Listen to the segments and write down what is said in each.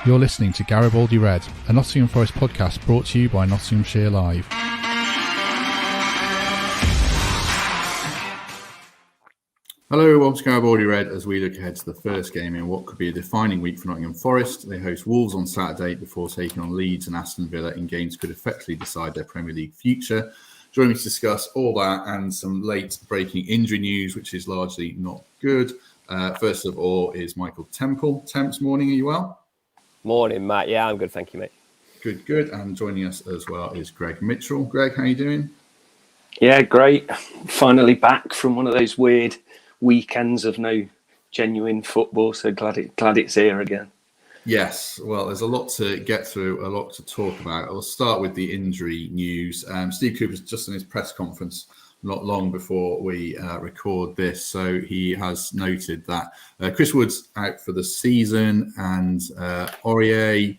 You're listening to Garibaldi Red, a Nottingham Forest podcast brought to you by Nottinghamshire Live. Hello, welcome to Garibaldi Red as we look ahead to the first game in what could be a defining week for Nottingham Forest. They host Wolves on Saturday before taking on Leeds and Aston Villa in games that could effectively decide their Premier League future. Joining me to discuss all that and some late breaking injury news, which is largely not good. First of all is Michael Temple. Temps, morning, are you well? Morning, Matt. Yeah, I'm good, thank you, mate. Good. And joining us as well is Greg Mitchell. Greg, how are you doing? Yeah, great. Finally back from one of those weird weekends of no genuine football, so glad it's here again. Yes, well, there's a lot to get through, a lot to talk about. I'll start with the injury news. Steve Cooper's just in his press conference not long before we record this, so he has noted that Chris Wood's out for the season, and Awoniyi,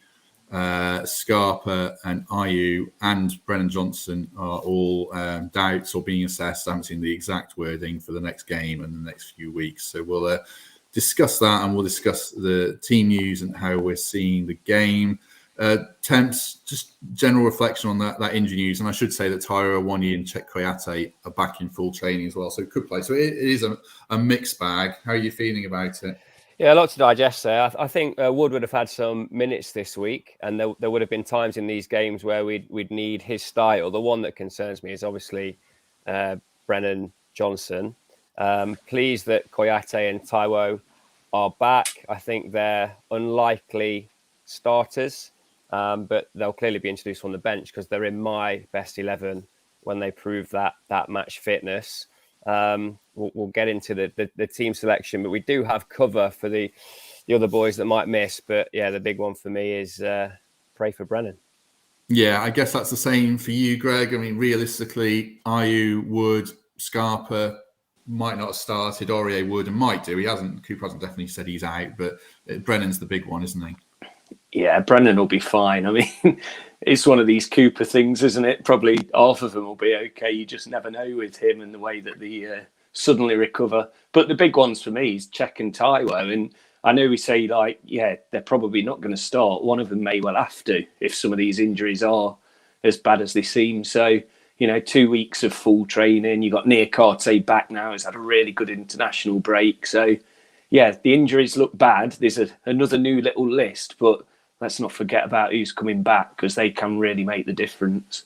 Scarpa and Ayew and Brennan Johnson are all doubts or being assessed. I haven't seen the exact wording for the next game and the next few weeks. So we'll discuss that, and we'll discuss the team news and how we're seeing the game. Temps, just general reflection on that injury news. And I should say that Taiwo, Awoniyi and Cheick Kouyaté are back in full training as well. So it could play. So it is a mixed bag. How are you feeling about it? Yeah, a lot to digest there. I think Wood would have had some minutes this week, and there would have been times in these games where we'd need his style. The one that concerns me is obviously Brennan Johnson. Pleased that Kouyaté and Taiwo are back. I think they're unlikely starters, but they'll clearly be introduced on the bench because they're in my best 11 when they prove that match fitness. We'll get into the team selection, but we do have cover for the other boys that might miss. But yeah, the big one for me is pray for Brennan. Yeah, I guess that's the same for you, Greg. I mean, realistically, Ayew, Wood, Scarpa might not have started. Aurier would and might do. Cooper hasn't definitely said he's out, but Brennan's the big one, isn't he? Yeah, Brennan will be fine. I mean, it's one of these Cooper things, isn't it? Probably half of them will be okay. You just never know with him and the way that they suddenly recover. But the big ones for me is Cheick and Taiwo. And I know we say, they're probably not going to start. One of them may well have to if some of these injuries are as bad as they seem. So, 2 weeks of full training. You got Niakate back now. He's had a really good international break. So, yeah, the injuries look bad. There's another new little list, but let's not forget about who's coming back because they can really make the difference.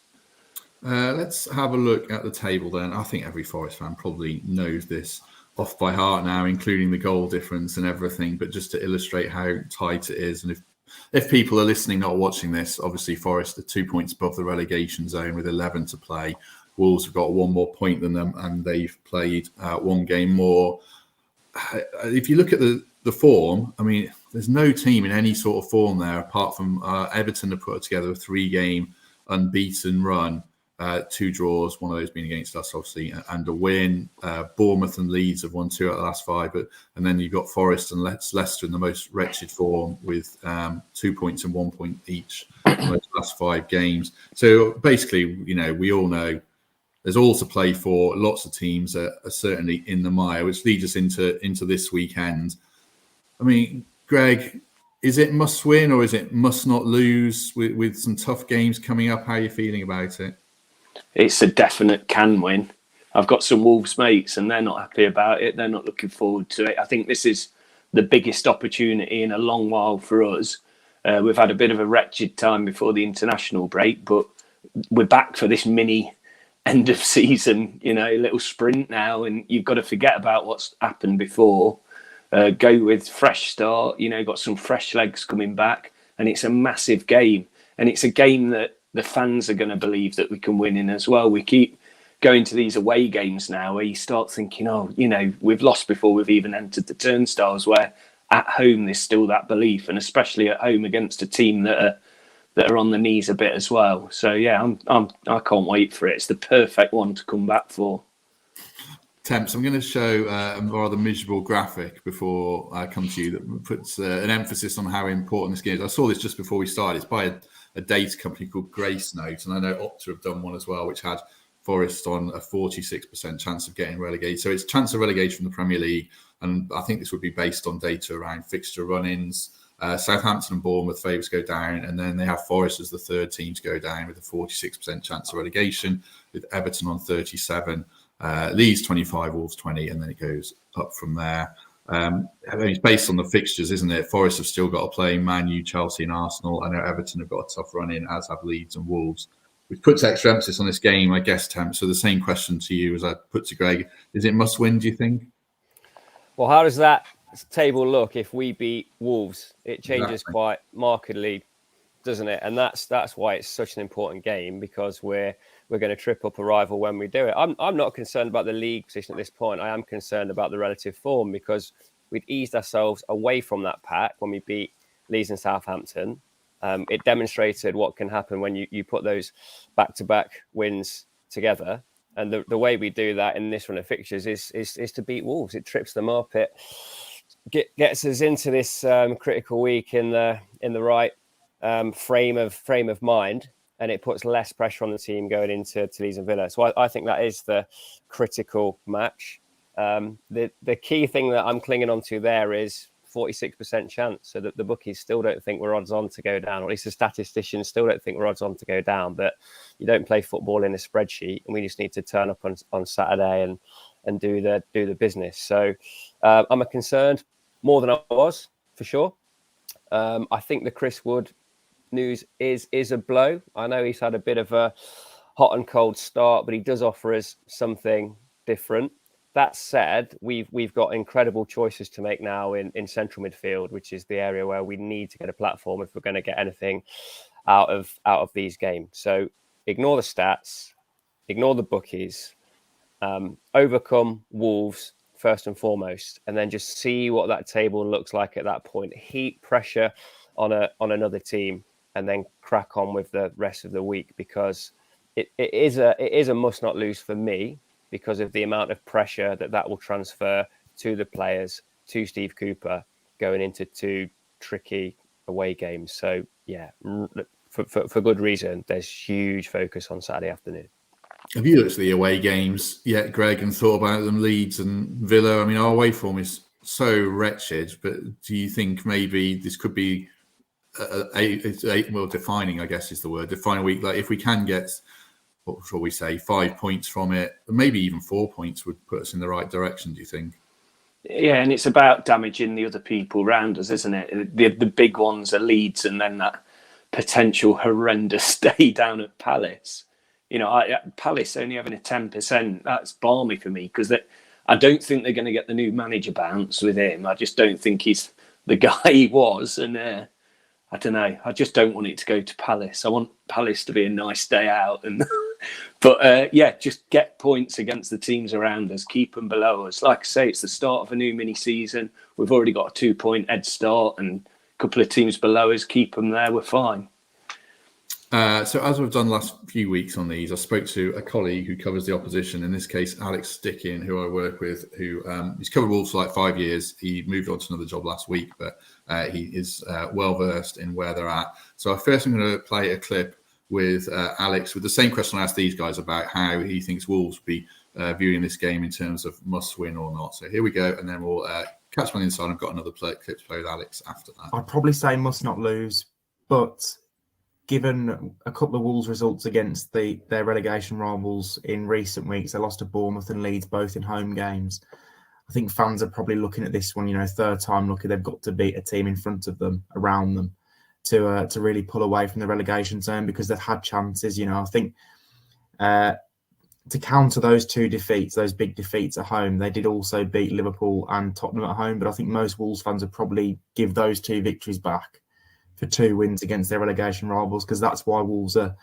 Let's have a look at the table then. I think every Forest fan probably knows this off by heart now, including the goal difference and everything, but just to illustrate how tight it is. And if people are listening, not watching this, obviously Forest are 2 points above the relegation zone with 11 to play. Wolves have got one more point than them, and they've played one game more. If you look at the form, I mean, there's no team in any sort of form there apart from Everton have put together a 3-game unbeaten run, 2 draws, one of those being against us, obviously, and a win. Bournemouth and Leeds have won 2 out of the last 5, and then you've got Forest and Leicester in the most wretched form with 2 points and 1 point each in those last 5 games. So basically, we all know there's all to play for. Lots of teams are certainly in the mire, which leads us into this weekend. I mean, Greg, is it must win or is it must not lose with some tough games coming up? How are you feeling about it? It's a definite can win. I've got some Wolves mates and they're not happy about it. They're not looking forward to it. I think this is the biggest opportunity in a long while for us. We've had a bit of a wretched time before the international break, but we're back for this mini end of season, little sprint now, and you've got to forget about what's happened before. Go with fresh start, got some fresh legs coming back, and it's a massive game. And it's a game that the fans are going to believe that we can win in as well. We keep going to these away games now where you start thinking, we've lost before we've even entered the turnstiles, where at home there's still that belief, and especially at home against a team that are on the knees a bit as well. So yeah, I can't wait for it. It's the perfect one to come back for. Temps, I'm going to show a rather miserable graphic before I come to you that puts an emphasis on how important this game is. I saw this just before we started. It's by a data company called Grace Note, and I know Opta have done one as well, which had Forest on a 46% chance of getting relegated. So it's chance of relegation from the Premier League, and I think this would be based on data around fixture run-ins, Southampton and Bournemouth favourites go down, and then they have Forest as the third team to go down with a 46% chance of relegation, with Everton on 37, Leeds 25, Wolves 20, and then it goes up from there. I mean, it's based on the fixtures, isn't it? Forest have still got to play Man U, Chelsea and Arsenal. I know Everton have got a tough run in, as have Leeds and Wolves, which puts extra emphasis on this game, I guess, Tam. So the same question to you as I put to Greg. Is it must win, do you think? Well, how does that table look if we beat Wolves? It changes quite markedly, doesn't it? And that's why it's such an important game, because we're going to trip up a rival when we do it. I'm not concerned about the league position at this point. I am concerned about the relative form, because we'd eased ourselves away from that pack when we beat Leeds and Southampton. It demonstrated what can happen when you put those back-to-back wins together. And the way we do that in this run of fixtures is to beat Wolves. It trips them up. It gets us into this critical week in the right frame of mind, and it puts less pressure on the team going into Leeds and Villa. So I think that is the critical match. The key thing that I'm clinging on to there is 46% chance, so that the bookies still don't think we're odds on to go down, or at least the statisticians still don't think we're odds on to go down. But you don't play football in a spreadsheet, and we just need to turn up on Saturday and do the business. So I'm concerned more than I was, for sure. I think the Chris Wood news is a blow. I know he's had a bit of a hot and cold start, but he does offer us something different. That said, we've got incredible choices to make now in central midfield, which is the area where we need to get a platform if we're going to get anything out of these games. So ignore the stats, ignore the bookies, overcome Wolves first and foremost, and then just see what that table looks like at that point. Heat pressure on another team, and then crack on with the rest of the week, because it is a must not lose for me, because of the amount of pressure that will transfer to the players, to Steve Cooper, going into two tricky away games. So, yeah, for good reason, there's huge focus on Saturday afternoon. Have you looked at the away games yet, Greg, and thought about them, Leeds and Villa? I mean, our away form is so wretched, but do you think maybe this could be defining, I guess is the word, defining week? Like, if we can get, what shall we say, 5 points from it, maybe even 4 points would put us in the right direction, do you think? Yeah, and it's about damaging the other people around us, isn't it? The big ones are Leeds, and then that potential horrendous stay down at Palace. You know, Palace only having a 10%, that's balmy for me, because I don't think they're going to get the new manager bounce with him. I just don't think he's the guy he was. And I don't know. I just don't want it to go to Palace. I want Palace to be a nice day out. But just get points against the teams around us. Keep them below us. Like I say, it's the start of a new mini-season. We've already got a 2-point head start, and a couple of teams below us. Keep them there. We're fine. So as we've done the last few weeks on these, I spoke to a colleague who covers the opposition, in this case, Alex Stickin, who I work with, who he's covered Wolves for like 5 years. He moved on to another job last week, but he is well-versed in where they're at. So first I'm going to play a clip with Alex with the same question I asked these guys about how he thinks Wolves will be viewing this game in terms of must-win or not. So here we go, and then we'll catch one inside. I've got another clip to play with Alex after that. I'd probably say must not lose, but given a couple of Wolves results against their relegation rivals in recent weeks, they lost to Bournemouth and Leeds, both in home games. I think fans are probably looking at this one, third time lucky. They've got to beat a team in front of them, around them, to really pull away from the relegation zone, because they've had chances. I think to counter those two defeats, those big defeats at home, they did also beat Liverpool and Tottenham at home. But I think most Wolves fans would probably give those two victories back for 2 wins against their relegation rivals, because that's why Wolves are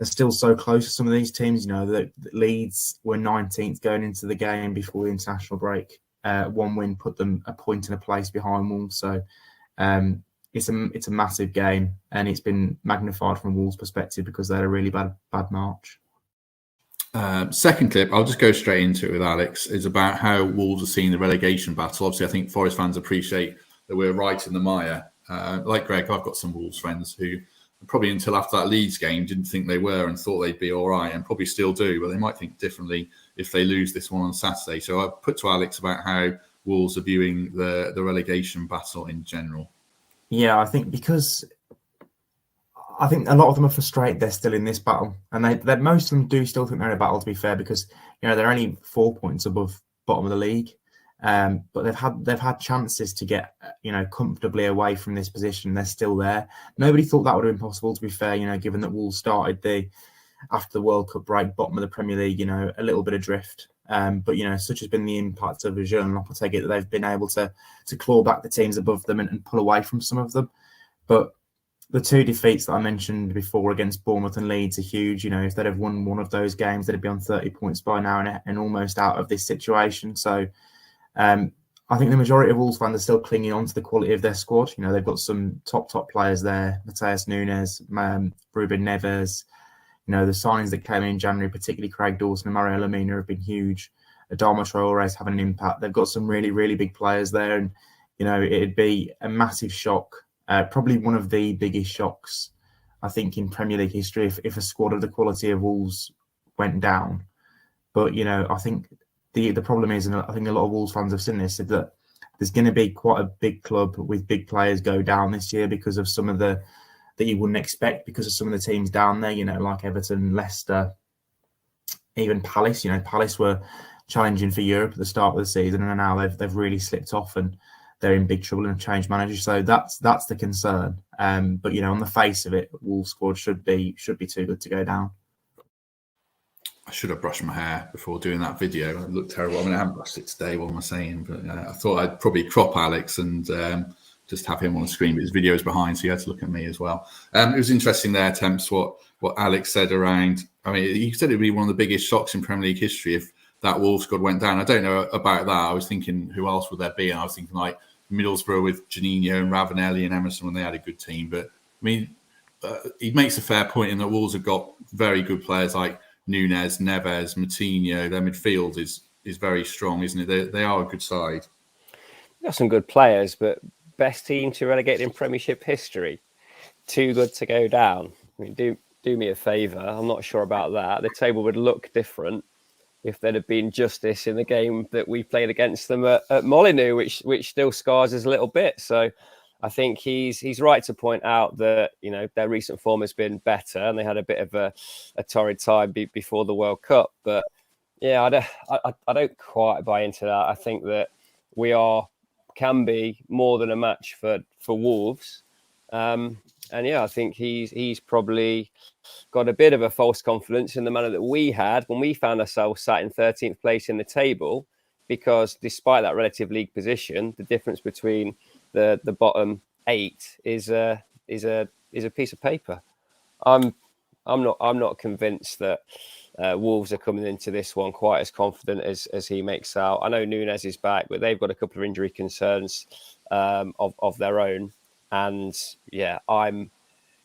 still so close to some of these teams. The Leeds were 19th going into the game before the international break. 1 win put them a point and a place behind Wolves. So it's a massive game, and it's been magnified from Wolves' perspective because they had a really bad March. Second clip, I'll just go straight into it with Alex, is about how Wolves are seeing the relegation battle. Obviously, I think Forest fans appreciate that we're right in the mire. Like Greg, I've got some Wolves friends who probably until after that Leeds game didn't think they were and thought they'd be all right, and probably still do, but they might think differently if they lose this one on Saturday. So I put to Alex about how Wolves are viewing the relegation battle in general. Yeah, I think because I think a lot of them are frustrated they're still in this battle, and they most of them do still think they're in a battle. To be fair, because they're only 4 points above bottom of the league, but they've had chances to get comfortably away from this position. They're still there. Nobody thought that would have been possible. To be fair, given that Wolves started after the World Cup break bottom of the Premier League, a little bit adrift. But such has been the impact of Jean Lopetegui that they've been able to claw back the teams above them and pull away from some of them. But the two defeats that I mentioned before against Bournemouth and Leeds are huge. If they'd have won one of those games, they'd be on 30 points by now and almost out of this situation. So I think the majority of Wolves fans are still clinging on to the quality of their squad. They've got some top players there. Matheus Nunes, Ruben Neves. The signings that came in January, particularly Craig Dawson and Mario Lemina, have been huge. Adama Traore is having an impact. They've got some really, really big players there. And, it'd be a massive shock. Probably one of the biggest shocks, I think, in Premier League history if a squad of the quality of Wolves went down. But, I think the problem is, and I think a lot of Wolves fans have seen this, is that there's going to be quite a big club with big players go down this year because of some of that you wouldn't expect because of some of the teams down there, like Everton, Leicester, even Palace. Palace were challenging for Europe at the start of the season, and now they've really slipped off and they're in big trouble and have changed manager. So that's the concern. But on the face of it, Wolves squad should be too good to go down. I should have brushed my hair before doing that video. It looked terrible. I mean, I haven't brushed it today. What am I saying? But I thought I'd probably crop Alex and just have him on the screen, but his video is behind, so you had to look at me as well. It was interesting there, Temps, what Alex said around. I mean, he said it'd be one of the biggest shocks in Premier League history if that Wolves squad went down. I don't know about that. I was thinking, who else would there be? And I was thinking like Middlesbrough with Janino and Ravanelli and Emerson when they had a good team. But I mean, he makes a fair point in that Wolves have got very good players like Nunes, Neves, Moutinho. Their midfield is very strong, isn't it? They are a good side. Got some good players, but best team to relegate in Premiership history. Too good to go down. I mean, do me a favour. I'm not sure about that. The table would look different if there'd have been justice in the game that we played against them at Molineux, which still scars us a little bit. So I think he's right to point out that their recent form has been better, and they had a bit of a torrid time before the World Cup. But yeah, I don't quite buy into that. I think that we can be more than a match for Wolves. And yeah, I think he's probably got a bit of a false confidence in the manner that we had when we found ourselves sat in 13th place in the table, because despite that relative league position, the difference between the bottom 8 is a piece of paper. I'm not convinced that Wolves are coming into this one quite as confident as he makes out. I know Nunes is back, but they've got a couple of injury concerns of their own. And yeah, I'm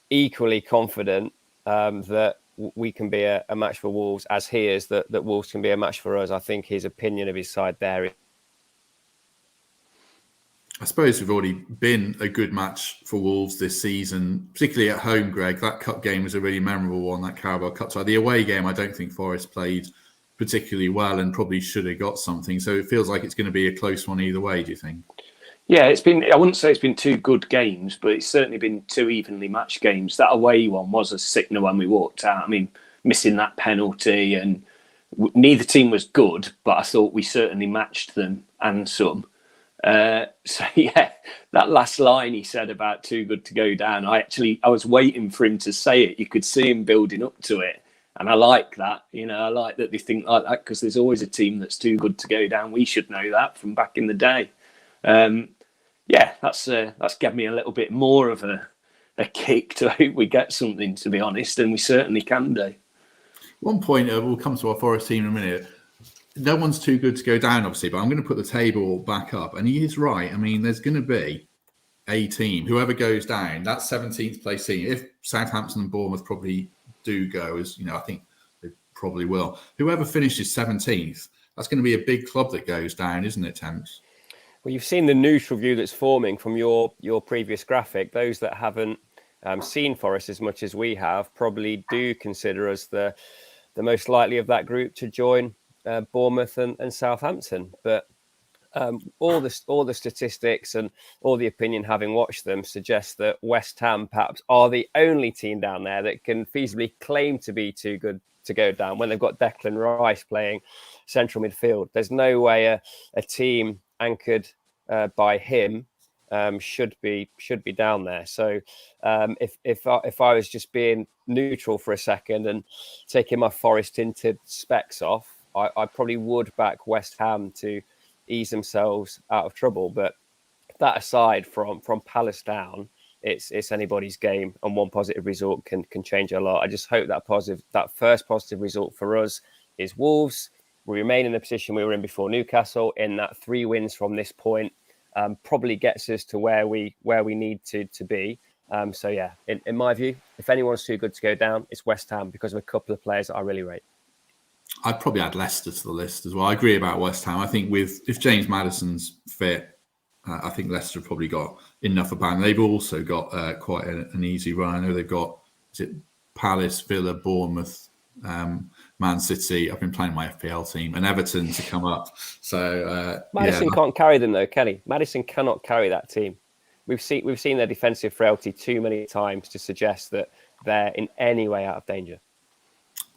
equally confident that we can be a match for Wolves, as he is that Wolves can be a match for us. I think his opinion of his side there. I suppose we've already been a good match for Wolves this season, particularly at home, Greg. That cup game was a really memorable one, that Carabao Cup side. The away game, I don't think Forest played particularly well and probably should have got something. So it feels like it's going to be a close one either way, do you think? Yeah, I wouldn't say it's been 2 good games, but it's certainly been 2 evenly matched games. That away one was a sickener when we walked out. I mean, missing that penalty, and neither team was good, but I thought we certainly matched them and some. So yeah, that last line he said about too good to go down, I was waiting for him to say it. You could see him building up to it. And I like that, I like that they think like that, because there's always a team that's too good to go down. We should know that from back in the day. Yeah, that's given me a little bit more of a kick to hope we get something, to be honest, and we certainly can do. One point, we'll come to our Forest team in a minute. No one's too good to go down, obviously, but I'm going to put the table back up. And he is right. I mean, there's going to be a team, whoever goes down, that 17th place team, if Southampton and Bournemouth probably do go, as I think they probably will, whoever finishes 17th, that's going to be a big club that goes down, isn't it, Temps? Well, you've seen the neutral view that's forming from your previous graphic. Those that haven't seen Forest as much as we have probably do consider us the most likely of that group to join Bournemouth and Southampton. But all the statistics and all the opinion, having watched them, suggests that West Ham perhaps are the only team down there that can feasibly claim to be too good to go down when they've got Declan Rice playing central midfield. There's no way a team anchored by him should be down there. So if I was just being neutral for a second and taking my Forest tinted specs off, I probably would back West Ham to ease themselves out of trouble. But that aside, from Palace down, it's anybody's game, and one positive result can change a lot. I just hope that first positive result for us is Wolves. We remain in the position we were in before Newcastle, in that 3 wins from this point probably gets us to where we need to be. So yeah, in my view, if anyone's too good to go down, it's West Ham, because of a couple of players that I really rate. I'd probably add Leicester to the list as well. I agree about West Ham. I think if James Maddison's fit, I think Leicester have probably got enough about them. They've also got quite an easy run. I know they've got Palace, Villa, Bournemouth, Man City. I've been playing my FPL team, and Everton to come up. So Maddison can't carry them though, Kenny. Maddison cannot carry that team. We've seen their defensive frailty too many times to suggest that they're in any way out of danger.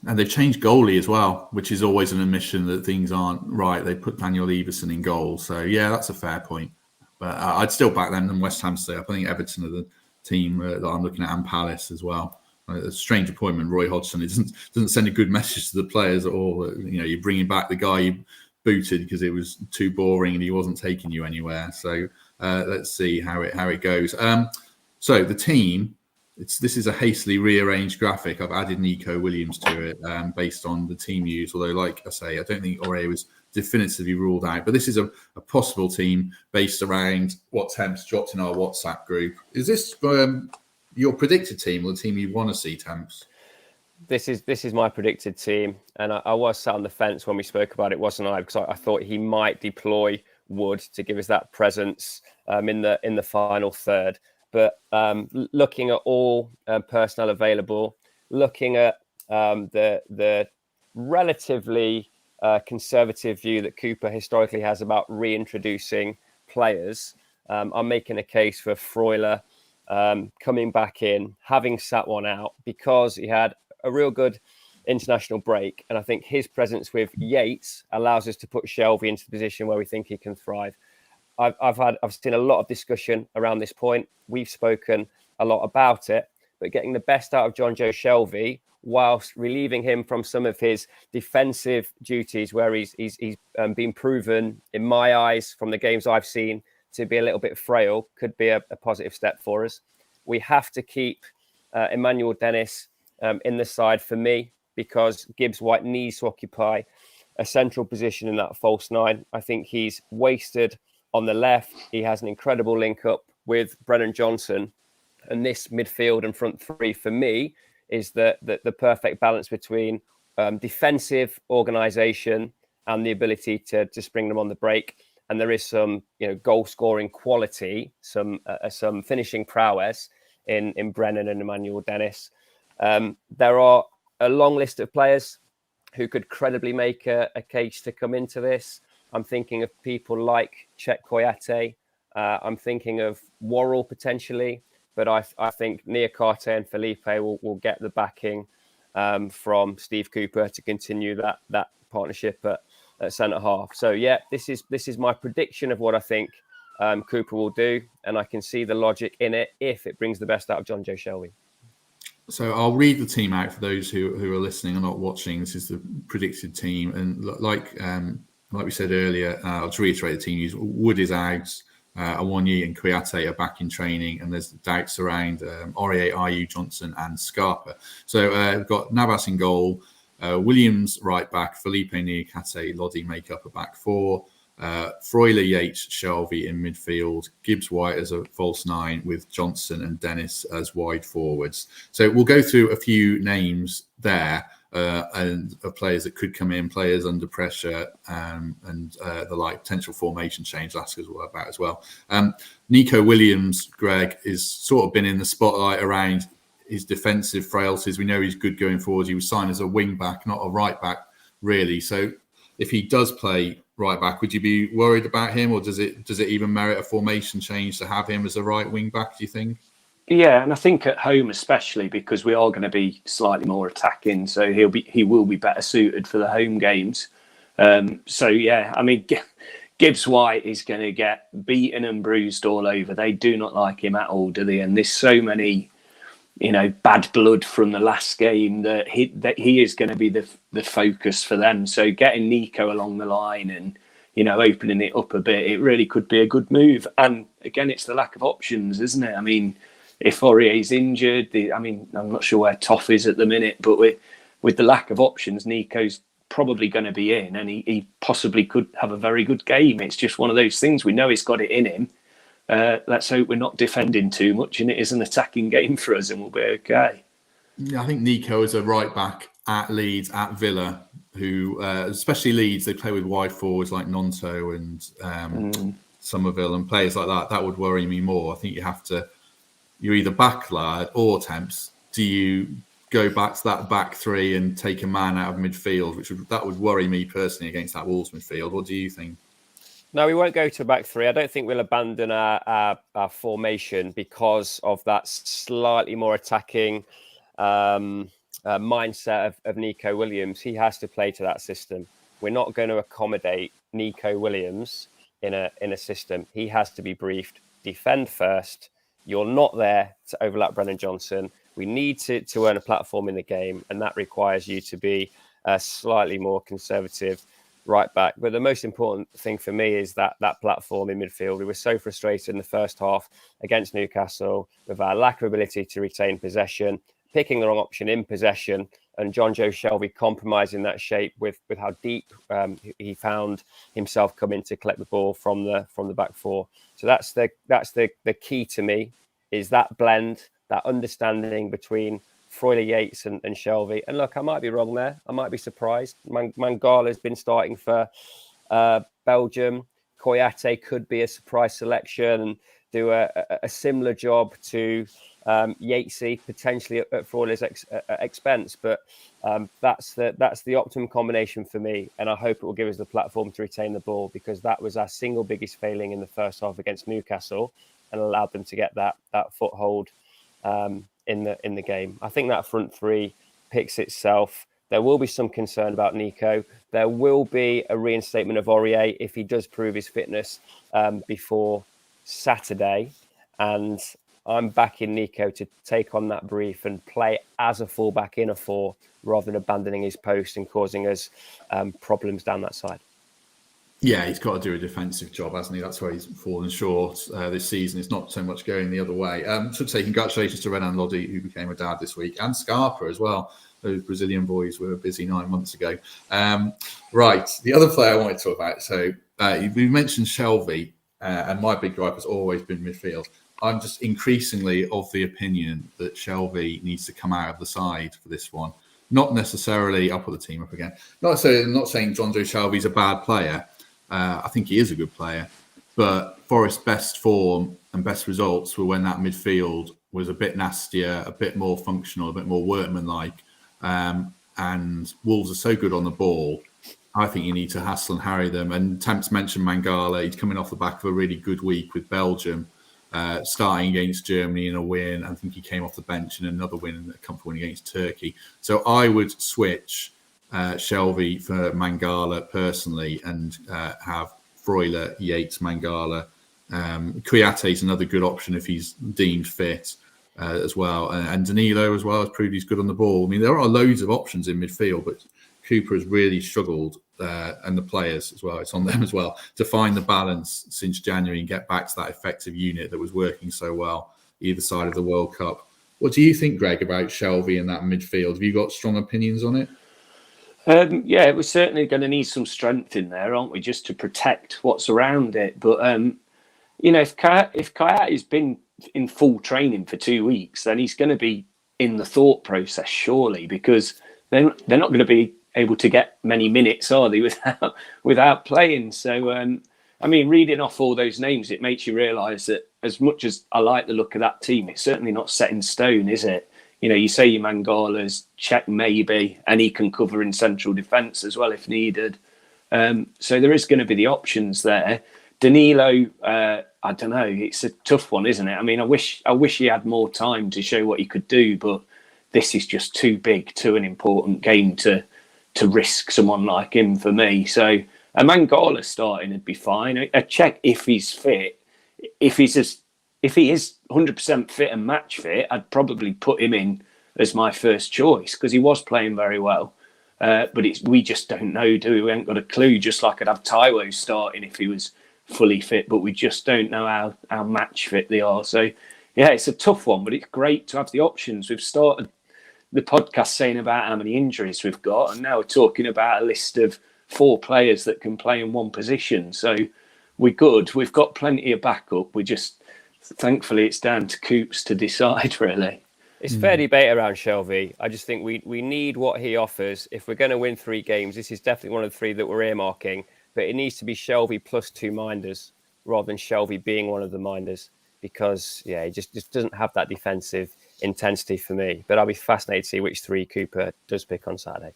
And they've changed goalie as well, which is always an admission that things aren't right. They put Daniel Everson in goal. So, yeah, that's a fair point. But I'd still back them than West Ham stay up. I think Everton are the team that I'm looking at, and Palace as well. A strange appointment, Roy Hodgson. It doesn't send a good message to the players at all. You're bringing back the guy you booted because it was too boring and he wasn't taking you anywhere. So let's see how it goes. So the team... This is a hastily rearranged graphic. I've added Nico Williams to it based on the team use. Although, like I say, I don't think Aurier was definitively ruled out. But this is a possible team based around what Temps dropped in our WhatsApp group. Is this your predicted team, or the team you want to see, Temps? This is my predicted team, and I was sat on the fence when we spoke about it, wasn't I? Because I thought he might deploy Wood to give us that presence in the final third. But looking at all personnel available, looking at the relatively conservative view that Cooper historically has about reintroducing players, I'm making a case for Freuler coming back in, having sat one out, because he had a real good international break. And I think his presence with Yates allows us to put Shelvey into the position where we think he can thrive. I've seen a lot of discussion around this point. We've spoken a lot about it, but getting the best out of John Joe Shelvey whilst relieving him from some of his defensive duties, where he's been proven, in my eyes, from the games I've seen, to be a little bit frail, could be a positive step for us. We have to keep Emmanuel Dennis in the side for me, because Gibbs White needs to occupy a central position in that false 9. I think he's wasted on the left. He has an incredible link up with Brennan Johnson, and this midfield and front 3 for me is the perfect balance between defensive organisation and the ability to spring them on the break. And there is some goal scoring quality, some finishing prowess in Brennan and Emmanuel Dennis. There are a long list of players who could credibly make a case to come into this. I'm thinking of people like Chet Koyate. I'm thinking of Worrell potentially, but I think Niakate and Felipe will get the backing from Steve Cooper to continue that partnership at centre half. So yeah, this is my prediction of what I think Cooper will do, and I can see the logic in it if it brings the best out of John Joe Shelvey. So I'll read the team out for those who are listening and not watching. This is the predicted team, and like we said earlier, I'll just reiterate the team use. Wood is out, Awoniyi and Kouyate are back in training, and there's doubts around Aurier, Ayew, Johnson and Scarpa. So we've got Navas in goal, Williams right back, Felipe, Niakate, Lodi make up a back 4, Freuler, Yates, Shelvey in midfield, Gibbs White as a false 9 with Johnson and Dennis as wide forwards. So we'll go through a few names there. And of players that could come in, players under pressure, and the potential formation change. Ask us about as well. Nico Williams, Greg, is sort of been in the spotlight around his defensive frailties. We know he's good going forward. He was signed as a wing back, not a right back, really. So if he does play right back. Would you be worried about him, or does it even merit a formation change to have him as a right wing back, do you think? Yeah, and I think at home especially, because we are going to be slightly more attacking, so he will be better suited for the home games. So yeah, I mean, Gibbs White is going to get beaten and bruised all over. They do not like him at all, do they? And there's so many, bad blood from the last game that he is going to be the focus for them. So getting Nico along the line and opening it up a bit, it really could be a good move. And again, it's the lack of options, isn't it? I mean, if Aurier's injured, I'm not sure where Toff is at the minute, but with the lack of options, Nico's probably going to be in, and he possibly could have a very good game. It's just one of those things. We know he's got it in him. Let's hope we're not defending too much and it is an attacking game for us and we'll be okay. Yeah, I think Nico is a right back at Leeds, at Villa, who, especially Leeds, they play with wide forwards like Nonto and Somerville and players like that. That would worry me more. I think you're either back lad or Temps. Do you go back to that back three and take a man out of midfield, that would worry me personally against that Wolves midfield? What do you think? No, we won't go to back three. I don't think we'll abandon our formation because of that slightly more attacking mindset of Nico Williams. He has to play to that system. We're not going to accommodate Nico Williams in a system. He has to be briefed. Defend first. You're not there to overlap Brennan Johnson. We need to earn a platform in the game, and that requires you to be a slightly more conservative right back. But the most important thing for me is that platform in midfield. We were so frustrated in the first half against Newcastle with our lack of ability to retain possession, picking the wrong option in possession, and John Joe Shelvey compromising that shape with how deep he found himself coming to collect the ball from the back four. So that's the key to me, is that blend, that understanding between Freuler, Yates and Shelvey. And look, I might be wrong there. I might be surprised. Mangala has been starting for Belgium. Koyate could be a surprise selection and do a similar job to Yatesy, potentially at Freuler's expense. But that's the optimum combination for me. And I hope it will give us the platform to retain the ball, because that was our single biggest failing in the first half against Newcastle and allowed them to get that foothold in the game. I think that front three picks itself. There will be some concern about Nico. There will be a reinstatement of Aurier if he does prove his fitness before Saturday. And I'm backing Nico to take on that brief and play as a fullback in a four, rather than abandoning his post and causing us problems down that side. Yeah, he's got to do a defensive job, hasn't he? That's where he's fallen short this season. It's not so much going the other way. Should say congratulations to Renan Lodi, who became a dad this week, and Scarpa as well. Those Brazilian boys were busy 9 months ago. Right, the other player I wanted to talk about. So we mentioned Shelvey, and my big gripe has always been midfield. I'm just increasingly of the opinion that Shelvey needs to come out of the side for this one. Not necessarily, I'll put the team up again. Not saying John Joe Shelvey's a bad player. I think he is a good player, but Forest's best form and best results were when that midfield was a bit nastier, a bit more functional, a bit more workmanlike. And Wolves are so good on the ball. I think you need to hassle and harry them. And Temps mentioned Mangala. He's coming off the back of a really good week with Belgium, starting against Germany in a win. I think he came off the bench in another win, a comfortable win against Turkey. So I would switch Shelvey for Mangala personally, and have Freuler, Yates, Mangala. Kouyate is another good option if he's deemed fit as well. And Danilo as well has proved he's good on the ball. I mean, there are loads of options in midfield, but Cooper has really struggled, and the players as well, it's on them as well, to find the balance since January and get back to that effective unit that was working so well either side of the World Cup. What do you think, Greg, about Shelvey in that midfield? Have you got strong opinions on it? Yeah, we're certainly going to need some strength in there, aren't we, just to protect what's around it. But, if Kayat has been in full training for 2 weeks, then he's going to be in the thought process, surely, because they're not going to be able to get many minutes, are they, without playing? So, reading off all those names, it makes you realise that as much as I like the look of that team, it's certainly not set in stone, is it? You say your Mangala's check maybe, and he can cover in central defence as well if needed. So there is going to be the options there. Danilo, I don't know. It's a tough one, isn't it? I mean, I wish he had more time to show what he could do, but this is just too big, too an important game to risk someone like him for me. So a Mangala starting would be fine. A check if he's fit. If he is 100% fit and match fit, I'd probably put him in as my first choice because he was playing very well. But we just don't know, do we? We haven't got a clue. Just like I'd have Taiwo starting if he was fully fit, but we just don't know how match fit they are. So yeah, it's a tough one, but it's great to have the options. We've started the podcast saying about how many injuries we've got, and now we're talking about a list of 4 players that can play in one position. So we're good. We've got plenty of backup. We just, thankfully, it's down to Coops to decide, really. It's fair debate around Shelvey. I just think we need what he offers. If we're going to win 3 games, this is definitely one of the 3 that we're earmarking, but it needs to be Shelvey plus 2 minders rather than Shelvey being one of the minders because, yeah, he just doesn't have that defensive intensity for me. But I'll be fascinated to see which 3 Cooper does pick on Saturday.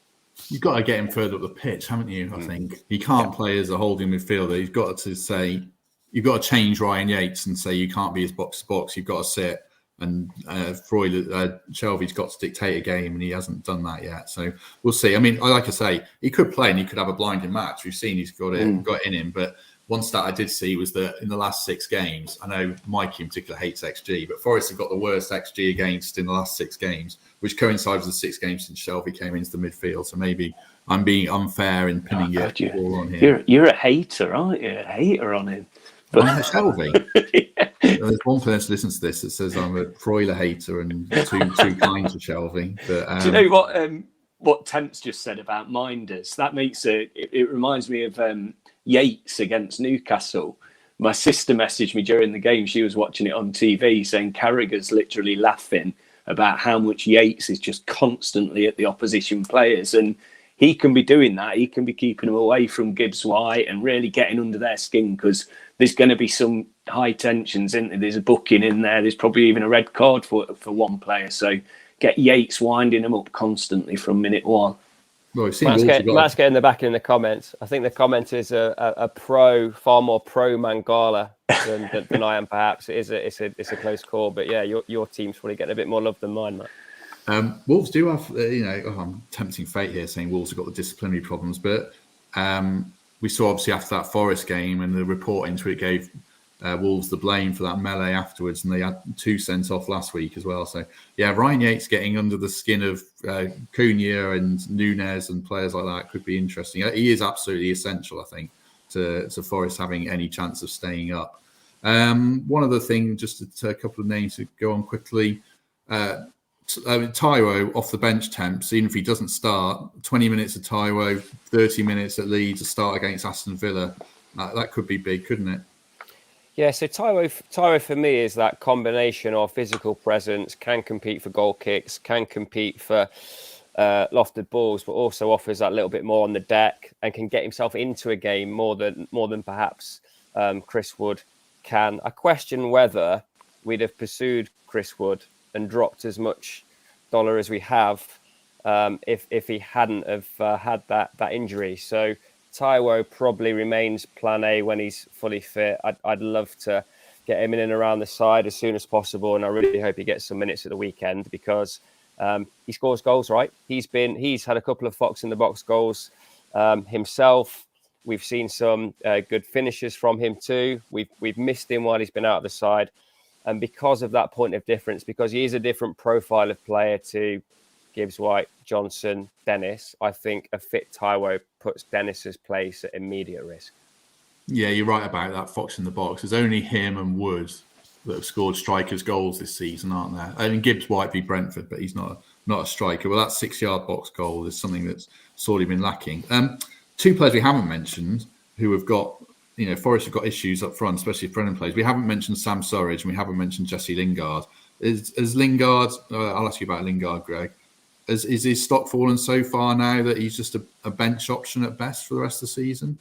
You've got to get him further up the pitch, haven't you? I think he can't play as a holding midfielder. You've got to say you've got to change Ryan Yates and say you can't be his box to box. You've got to sit, and Shelvey's got to dictate a game, and he hasn't done that yet. So we'll see. I mean, like I say, he could play and he could have a blinding match. We've seen he's got it in him, but. One stat I did see was that in the last 6 games, I know Mikey in particular hates XG, but Forest have got the worst XG against in the last 6 games, which coincides with the 6 games since Shelvey came into the midfield. So maybe I'm being unfair in pinning it all on him. You're a hater, aren't you? A hater on him. But I'm a Shelvey. There's one person who listens to this that says I'm a Freuler hater and too kind to Shelvey. But, do you know what Temp's just said about minders? That makes it reminds me of Yates against Newcastle. My sister messaged me during the game. She was watching it on TV saying Carragher's literally laughing about how much Yates is just constantly at the opposition players. And he can be doing that. He can be keeping them away from Gibbs White and really getting under their skin because there's going to be some high tensions, isn't there? There's a booking in there. There's probably even a red card for one player. So get Yates winding them up constantly from minute 1. Well, Matt's getting the back in the comments. I think the commenters are far more pro Mangala than I am. Perhaps it's a close call, but yeah, your team's probably getting a bit more love than mine, Matt. Wolves do have, I'm tempting fate here saying Wolves have got the disciplinary problems, but we saw obviously after that Forest game and the report into it gave Wolves the blame for that melee afterwards, and they had 2 sent off last week as well. So yeah, Ryan Yates getting under the skin of Cunha and Nunes and players like that could be interesting. He is absolutely essential, I think, to Forest having any chance of staying up. One other thing, just a couple of names to go on quickly. Taiwo off the bench temps, even if he doesn't start, 20 minutes of Taiwo, 30 minutes at Leeds, a start against Aston Villa. That could be big, couldn't it? Yeah, so Taiwo for me is that combination of physical presence, can compete for goal kicks, can compete for lofted balls, but also offers that little bit more on the deck and can get himself into a game more than perhaps Chris Wood can. I question whether we'd have pursued Chris Wood and dropped as much dollar as we have if he hadn't have had that injury. So Taiwo probably remains plan A when he's fully fit. I'd love to get him in and around the side as soon as possible, and I really hope he gets some minutes at the weekend because he scores goals, right? He's had a couple of Fox in the box goals himself. We've seen some good finishes from him too. We've missed him while he's been out of the side, and because of that point of difference, because he is a different profile of player to Gibbs White, Johnson, Dennis, I think a fit Taiwo puts Dennis's place at immediate risk. Yeah, you're right about that Fox in the box. There's only him and Wood that have scored strikers' goals this season, aren't there? I mean, Gibbs White be Brentford, but he's not a striker. Well, that 6-yard box goal is something that's sorely been lacking. 2 players we haven't mentioned who have got, Forest have got issues up front, especially if Brennan plays. We haven't mentioned Sam Surridge and we haven't mentioned Jesse Lingard. Is Lingard, I'll ask you about Lingard, Greg. Is his stock fallen so far now that he's just a bench option at best for the rest of the season?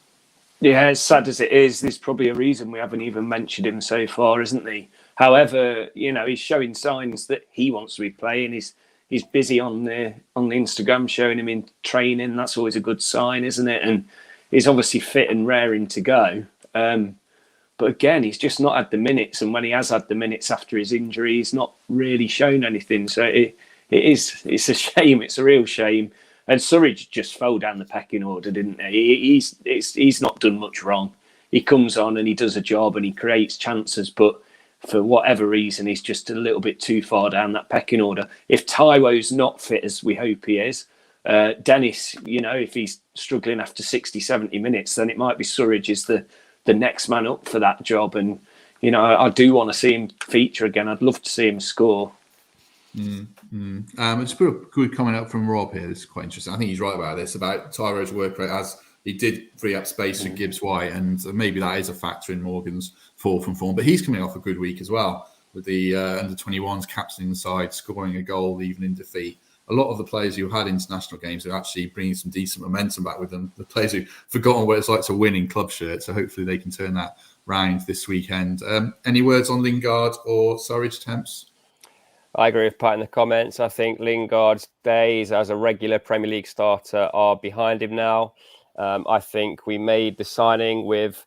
Yeah, as sad as it is, there's probably a reason we haven't even mentioned him so far, isn't there? However, he's showing signs that he wants to be playing. He's busy on the Instagram showing him in training. That's always a good sign, isn't it? And is obviously fit and raring to go. But again, he's just not had the minutes, and when he has had the minutes after his injury, he's not really shown anything. So it's a shame. It's a real shame. And Surridge just fell down the pecking order, didn't he? He's not done much wrong. He comes on and he does a job and he creates chances, but for whatever reason, he's just a little bit too far down that pecking order. If Taiwo's not fit as we hope he is, Dennis, if he's struggling after 60, 70 minutes, then it might be Surridge is the next man up for that job. And, I do want to see him feature again. I'd love to see him score. Just put a good comment up from Rob here. This is quite interesting. I think he's right about this, about Tyro's work rate, as he did free up space for Gibbs White, and maybe that is a factor in Morgan's fall from form. But he's coming off a good week as well, with the under-21s captaining the side, scoring a goal even in defeat. A lot of the players who had international games are actually bringing some decent momentum back with them. The players who've forgotten what it's like to win in club shirts, so hopefully they can turn that round this weekend. Any words on Lingard or Surridge, Temps? I agree with Pat in the comments. I think Lingard's days as a regular Premier League starter are behind him now. I think we made the signing with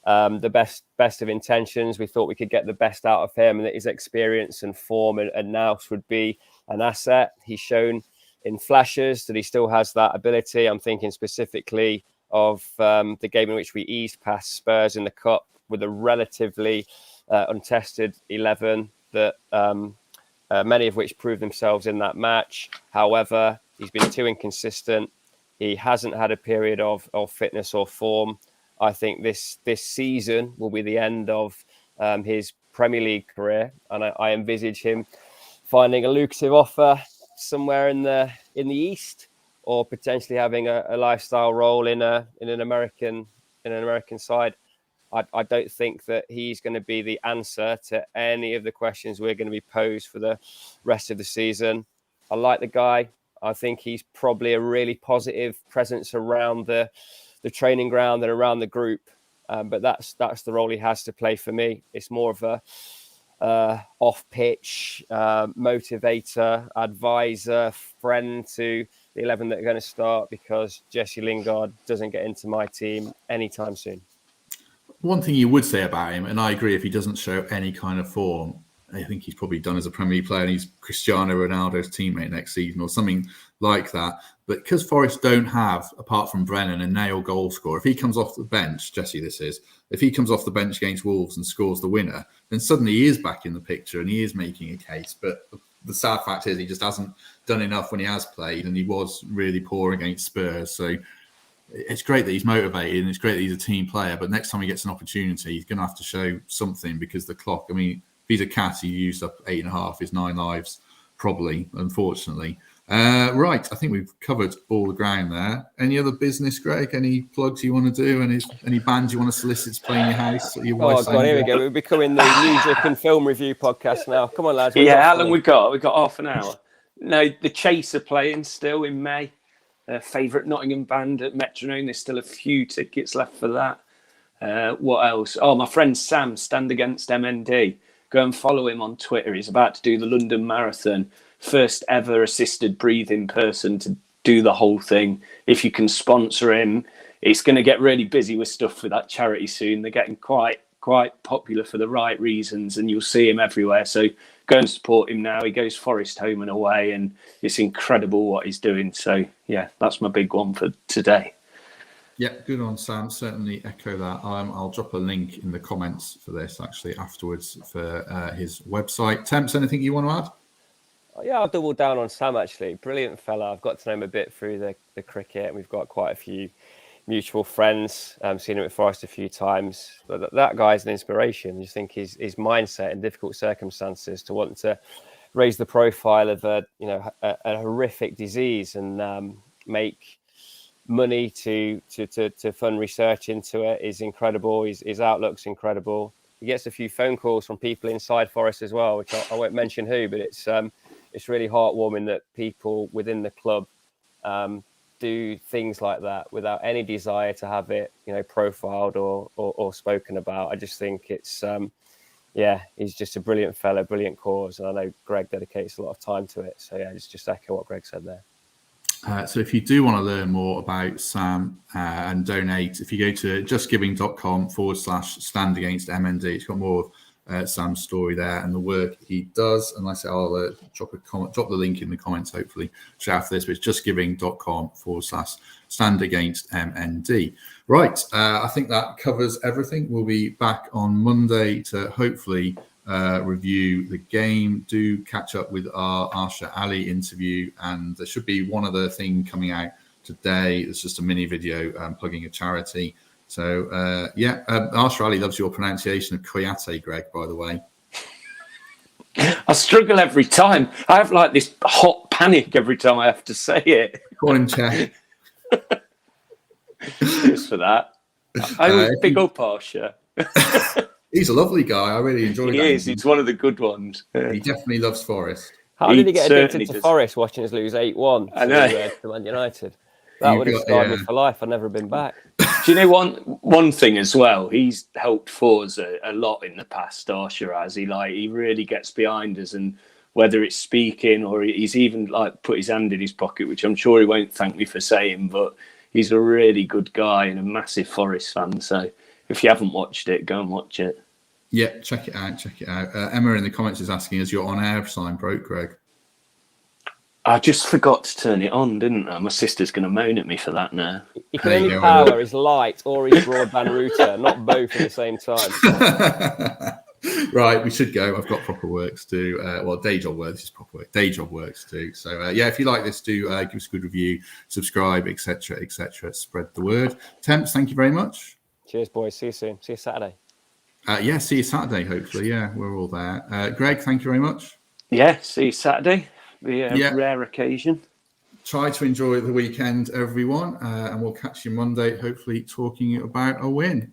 the best of intentions. We thought we could get the best out of him and that his experience and form and nous would be an asset. He's shown in flashes that he still has that ability. I'm thinking specifically of the game in which we eased past Spurs in the Cup with a relatively untested 11 that many of which proved themselves in that match. However, he's been too inconsistent. He hasn't had a period of fitness or form. I think this season will be the end of his Premier League career, and I envisage him finding a lucrative offer somewhere in the East, or potentially having a lifestyle role in an American side. I don't think that he's going to be the answer to any of the questions we're going to be posed for the rest of the season. I like the guy. I think he's probably a really positive presence around the training ground and around the group. But that's the role he has to play for me. It's more of a off-pitch motivator, advisor, friend to the 11 that are going to start, because Jesse Lingard doesn't get into my team anytime soon. One thing you would say about him, and I agree, if he doesn't show any kind of form, I think he's probably done as a Premier League player and he's Cristiano Ronaldo's teammate next season or something like that. But because Forest don't have, apart from Brennan, a nail goal scorer, if he comes off the bench, Jesse, if he comes off the bench against Wolves and scores the winner, then suddenly he is back in the picture and he is making a case. But the sad fact is he just hasn't done enough when he has played, and he was really poor against Spurs. So it's great that he's motivated and it's great that he's a team player, but next time he gets an opportunity, he's going to have to show something, because the clock, if he's a cat, he used up 8.5, his 9 lives, probably, unfortunately. Right, I think we've covered all the ground there. Any other business, Greg? Any plugs you want to do? Any bands you want to solicit to play in your house? Your God, here we go. We're becoming the Music and Film Review podcast now. Come on, lads. Yeah, how long we got? We've got half an hour. No, the Chase are playing still in May. Favourite Nottingham band at Metronome. There's still a few tickets left for that. What else? Oh, my friend Sam, Stand Against MND. Go and follow him on Twitter. He's about to do the London Marathon. First ever assisted breathing person to do the whole thing. If you can sponsor him, it's going to get really busy with stuff for that charity soon. They're getting quite popular for the right reasons, and you'll see him everywhere. So go and support him now. He goes Forest home and away, and it's incredible what he's doing. So, yeah, that's my big one for today. Yeah, good on Sam. Certainly echo that. I'll drop a link in the comments for this, actually, afterwards for his website. Temps, anything you want to add? Yeah, I'll double down on Sam, actually. Brilliant fella. I've got to know him a bit through the cricket, and we've got quite a few mutual friends. Seen him at Forest a few times. But that guy's an inspiration. I just think his mindset in difficult circumstances to want to raise the profile of a horrific disease and make money to fund research into it is incredible. His outlook's incredible. He gets a few phone calls from people inside Forest as well, which I won't mention who, but it's really heartwarming that people within the club do things like that without any desire to have it, profiled or spoken about. I just think it's, he's just a brilliant fella, brilliant cause. And I know Greg dedicates a lot of time to it. So yeah, just echo what Greg said there. So if you do want to learn more about Sam and donate, if you go to justgiving.com/stand against MND, it's got more of Sam's story there and the work he does. And like I say, I'll drop the link in the comments, hopefully, after this, but it's justgiving.com/stand against MND. Right. I think that covers everything. We'll be back on Monday to hopefully review the game. Do catch up with our Arsha Ali interview, and there should be one other thing coming out today. It's just a mini video plugging a charity. So Arsha Ali loves your pronunciation of Koyate, Greg, by the way. I struggle every time. I have like this hot panic every time I have to say it. Go on and check. Just for that. I always pick up Arsha. He's a lovely guy. I really enjoy that. He is. He's one of the good ones. He definitely loves Forest. How did he get addicted to Forest watching us lose 8-1 to Man United? That would have scarred me for life. I've never been back. Do you know one thing as well? He's helped Forza a lot in the past, Arsha has. He really gets behind us, and whether it's speaking or he's even like put his hand in his pocket, which I'm sure he won't thank me for saying, but he's a really good guy and a massive Forest fan. So if you haven't watched it, go and watch it. Yeah, check it out. Emma in the comments is asking, is your on-air sign broke, Greg? I just forgot to turn it on, didn't I? My sister's going to moan at me for that now. You can only power his light or his broadband router, not both at the same time. Right, we should go. I've got proper works to do. Day job work. This is proper work. Day job works to do. So, if you like this, do give us a good review, subscribe, etc., etc. Spread the word. Temps, thank you very much. Cheers, boys. See you soon. See you Saturday. See you Saturday, hopefully. Yeah, we're all there. Greg, thank you very much. Yeah, see you Saturday. The rare occasion. Try to enjoy the weekend, everyone, and we'll catch you Monday, hopefully talking about a win.